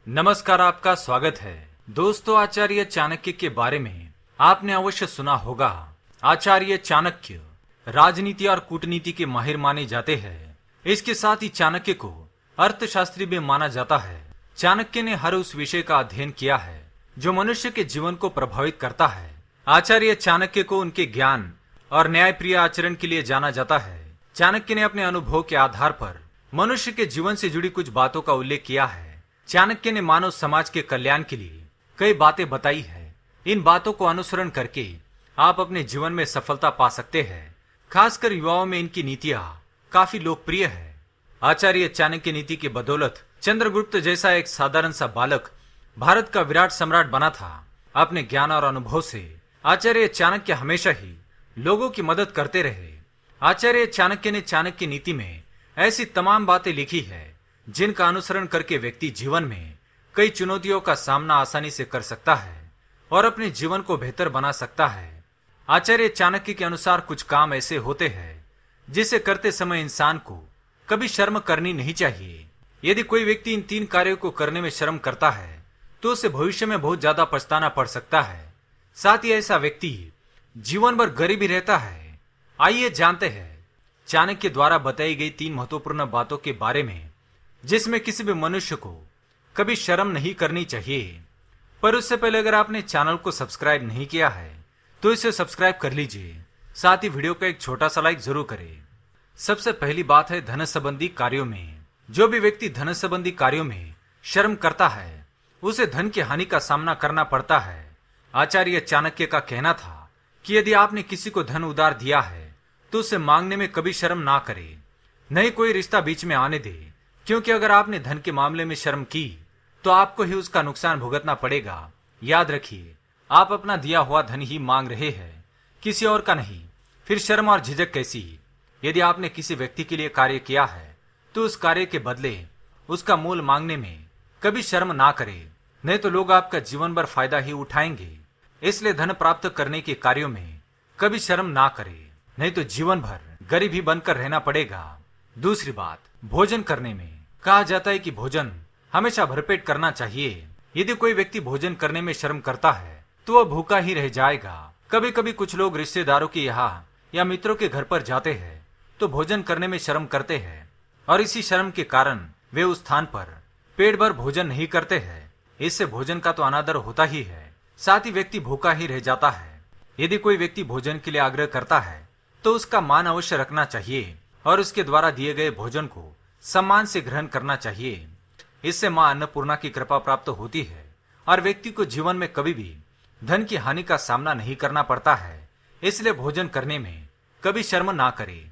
नमस्कार, आपका स्वागत है। दोस्तों, आचार्य चाणक्य के बारे में आपने अवश्य सुना होगा। आचार्य चाणक्य राजनीति और कूटनीति के माहिर माने जाते हैं। इसके साथ ही चाणक्य को अर्थशास्त्री भी माना जाता है। चाणक्य ने हर उस विषय का अध्ययन किया है जो मनुष्य के जीवन को प्रभावित करता है। आचार्य चाणक्य को उनके ज्ञान और न्यायप्रिय आचरण के लिए जाना जाता है। चाणक्य ने अपने अनुभव के आधार पर मनुष्य के जीवन से जुड़ी कुछ बातों का उल्लेख किया है। चाणक्य ने मानव समाज के कल्याण के लिए कई बातें बताई है। इन बातों को अनुसरण करके आप अपने जीवन में सफलता पा सकते हैं। खासकर युवाओं में इनकी नीतियां काफी लोकप्रिय है। आचार्य चाणक्य नीति की बदौलत चंद्रगुप्त जैसा एक साधारण सा बालक भारत का विराट सम्राट बना था। अपने ज्ञान और अनुभव से आचार्य चाणक्य हमेशा ही लोगों की मदद करते रहे। आचार्य चाणक्य ने चाणक्य नीति में ऐसी तमाम बातें लिखी है जिनका अनुसरण करके व्यक्ति जीवन में कई चुनौतियों का सामना आसानी से कर सकता है और अपने जीवन को बेहतर बना सकता है। आचार्य चाणक्य के अनुसार कुछ काम ऐसे होते हैं जिसे करते समय इंसान को कभी शर्म करनी नहीं चाहिए। यदि कोई व्यक्ति इन 3 कार्यों को करने में शर्म करता है तो उसे भविष्य में बहुत ज्यादा पछताना पड़ सकता है। साथ ही ऐसा व्यक्ति जीवन भर गरीबी रहता है। आइए जानते हैं चाणक्य द्वारा बताई गई 3 महत्वपूर्ण बातों के बारे में जिसमें किसी भी मनुष्य को कभी शर्म नहीं करनी चाहिए। पर उससे पहले अगर आपने चैनल को सब्सक्राइब नहीं किया है तो इसे सब्सक्राइब कर लीजिए। साथ ही वीडियो को एक छोटा सा लाइक जरूर करें। सबसे पहली बात है धन संबंधी कार्यों में। जो भी व्यक्ति धन संबंधी कार्यों में शर्म करता है उसे धन की हानि का सामना करना पड़ता है। आचार्य चाणक्य का कहना था कि यदि आपने किसी को धन उधार दिया है तो उसे मांगने में कभी शर्म ना करे, नहीं कोई रिश्ता बीच में आने दे, क्योंकि अगर आपने धन के मामले में शर्म की तो आपको ही उसका नुकसान भुगतना पड़ेगा। याद रखिए, आप अपना दिया हुआ धन ही मांग रहे हैं, किसी और का नहीं। फिर शर्म और झिझक कैसी? यदि आपने किसी व्यक्ति के लिए कार्य किया है तो उस कार्य के बदले उसका मूल मांगने में कभी शर्म ना करें, नहीं तो लोग आपका जीवन भर फायदा ही उठाएंगे। इसलिए धन प्राप्त करने के कार्यों में कभी शर्म ना करें, नहीं तो जीवन भर गरीब ही बनकर रहना पड़ेगा। दूसरी बात, भोजन करने में। कहा जाता है कि भोजन हमेशा भरपेट करना चाहिए। यदि कोई व्यक्ति भोजन करने में शर्म करता है तो वह भूखा ही रह जाएगा। कभी कभी कुछ लोग रिश्तेदारों के यहाँ या मित्रों के घर पर जाते हैं तो भोजन करने में शर्म करते हैं और इसी शर्म के कारण वे उस स्थान पर पेट भर भोजन नहीं करते हैं। इससे भोजन का तो अनादर होता ही है, साथ ही व्यक्ति भूखा ही रह जाता है। यदि कोई व्यक्ति भोजन के लिए आग्रह करता है तो उसका मान अवश्य रखना चाहिए और उसके द्वारा दिए गए भोजन को सम्मान से ग्रहण करना चाहिए। इससे मां अन्नपूर्णा की कृपा प्राप्त होती है और व्यक्ति को जीवन में कभी भी धन की हानि का सामना नहीं करना पड़ता है। इसलिए भोजन करने में कभी शर्म ना करे।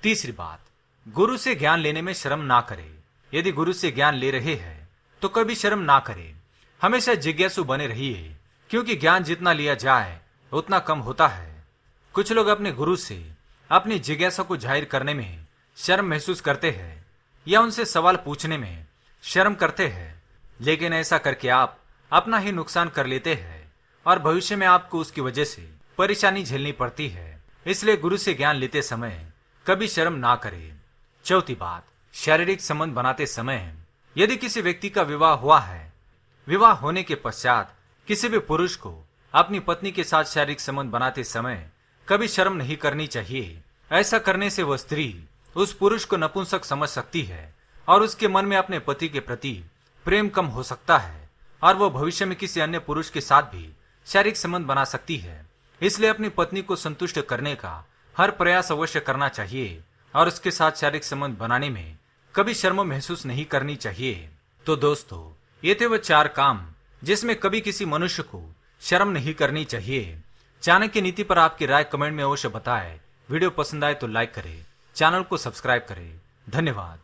तीसरी बात, गुरु से ज्ञान लेने में शर्म ना करे। यदि गुरु से ज्ञान ले रहे हैं तो कभी शर्म ना करे। हमेशा जिज्ञासु बने रहिए, क्योंकि ज्ञान जितना लिया जाए उतना कम होता है। कुछ लोग अपने गुरु से अपनी जिज्ञासा को जाहिर करने में शर्म महसूस करते हैं या उनसे सवाल पूछने में शर्म करते हैं, लेकिन ऐसा करके आप अपना ही नुकसान कर लेते हैं और भविष्य में आपको उसकी वजह से परेशानी झेलनी पड़ती है। इसलिए गुरु से ज्ञान लेते समय कभी शर्म ना करें। चौथी बात, शारीरिक संबंध बनाते समय। यदि किसी व्यक्ति का विवाह हुआ है, विवाह होने के पश्चात किसी भी पुरुष को अपनी पत्नी के साथ शारीरिक संबंध बनाते समय कभी शर्म नहीं करनी चाहिए। ऐसा करने से वह स्त्री उस पुरुष को नपुंसक समझ सकती है और उसके मन में अपने पति के प्रति प्रेम कम हो सकता है और वह भविष्य में किसी अन्य पुरुष के साथ भी शारीरिक संबंध बना सकती है। इसलिए अपनी पत्नी को संतुष्ट करने का हर प्रयास अवश्य करना चाहिए और उसके साथ शारीरिक संबंध बनाने में कभी शर्म महसूस नहीं करनी चाहिए। तो दोस्तों, ये थे वह 4 काम जिसमें कभी किसी मनुष्य को शर्म नहीं करनी चाहिए। चाणक्य नीति पर आपकी राय कमेंट में अवश्य बताएं। वीडियो पसंद आए तो लाइक करें, चैनल को सब्सक्राइब करें। धन्यवाद।